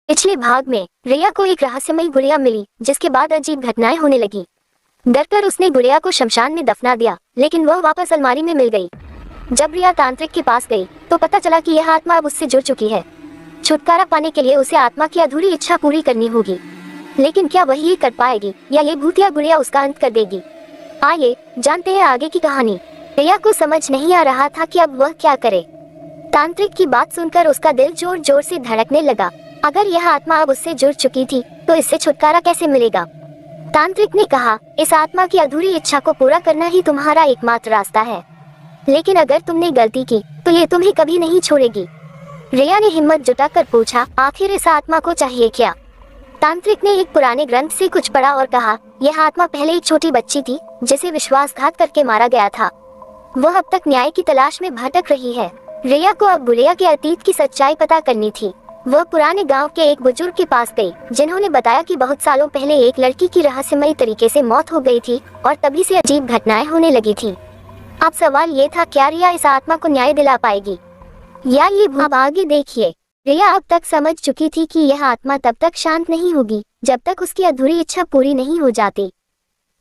पिछले भाग में रिया को एक रहस्यमयी गुड़िया मिली, जिसके बाद अजीब घटनाएं होने लगी। डरकर उसने गुड़िया को शमशान में दफना दिया, लेकिन वह वापस अलमारी में मिल गई। जब रिया तांत्रिक के पास गई तो पता चला कि यह आत्मा अब उससे जुड़ चुकी है। छुटकारा पाने के लिए उसे आत्मा की अधूरी इच्छा पूरी करनी होगी, लेकिन क्या वह ये कर पाएगी या ये भूतिया गुड़िया उसका अंत कर देगी? आइए जानते हैं आगे की कहानी। रिया को समझ नहीं आ रहा था कि अब वह क्या करे। तांत्रिक की बात सुनकर उसका दिल जोर जोर से धड़कने लगा। अगर यह आत्मा अब उससे जुड़ चुकी थी तो इससे छुटकारा कैसे मिलेगा? तांत्रिक ने कहा, इस आत्मा की अधूरी इच्छा को पूरा करना ही तुम्हारा एकमात्र रास्ता है, लेकिन अगर तुमने गलती की तो ये तुम्हें कभी नहीं छोड़ेगी। रिया ने हिम्मत जुटाकर पूछा, आखिर इस आत्मा को चाहिए क्या? तांत्रिक ने एक पुराने ग्रंथ से कुछ पढ़ा और कहा, यह आत्मा पहले एक छोटी बच्ची थी जिसे विश्वासघात करके मारा गया था। वह अब तक न्याय की तलाश में भटक रही है। रिया को अब गुड़िया के अतीत की सच्चाई पता करनी थी। वह पुराने गांव के एक बुजुर्ग के पास गई, जिन्होंने बताया कि बहुत सालों पहले एक लड़की की रहस्यमयी तरीके से मौत हो गई थी और तभी से अजीब घटनाएं होने लगी थी। अब सवाल ये था, क्या रिया इस आत्मा को न्याय दिला पाएगी या ये अब आगे देखिए। रिया अब तक समझ चुकी थी कि यह आत्मा तब तक शांत नहीं होगी जब तक उसकी अधूरी इच्छा पूरी नहीं हो जाती।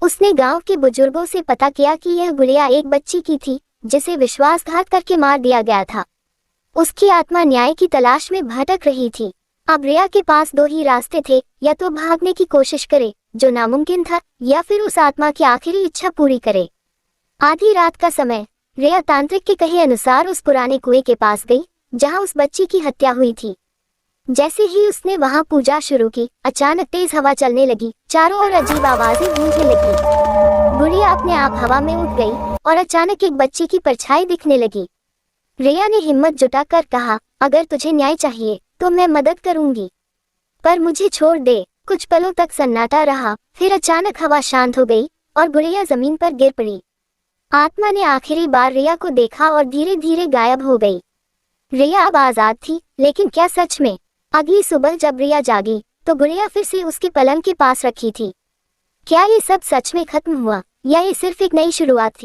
उसने गांव के बुजुर्गों से पता किया कि यह गुड़िया एक बच्ची की थी जिसे विश्वासघात करके मार दिया गया था। उसकी आत्मा न्याय की तलाश में भटक रही थी। अब रिया के पास दो ही रास्ते थे, या तो भागने की कोशिश करे जो नामुमकिन था, या फिर उस आत्मा की आखिरी इच्छा पूरी करे। आधी रात का समय, रिया तांत्रिक के कहे अनुसार उस पुराने कुएं के पास गई जहां उस बच्ची की हत्या हुई थी। जैसे ही उसने वहां पूजा शुरू की, अचानक तेज हवा चलने लगी, चारों ओर अजीब आवाजें गूंजने लगी। गुड़िया अपने आप हवा में उठ गई और अचानक एक बच्ची की परछाई दिखने लगी। रिया ने हिम्मत जुटाकर कहा, अगर तुझे न्याय चाहिए तो मैं मदद करूंगी, पर मुझे छोड़ दे। कुछ पलों तक सन्नाटा रहा, फिर अचानक हवा शांत हो गई और गुड़िया जमीन पर गिर पड़ी। आत्मा ने आखिरी बार रिया को देखा और धीरे धीरे गायब हो गई। रिया अब आजाद थी, लेकिन क्या सच में? अगली सुबह जब रिया जागी तो गुड़िया फिर से उसके पलंग के पास रखी थी। क्या ये सब सच में खत्म हुआ या ये सिर्फ एक नई शुरुआत थी?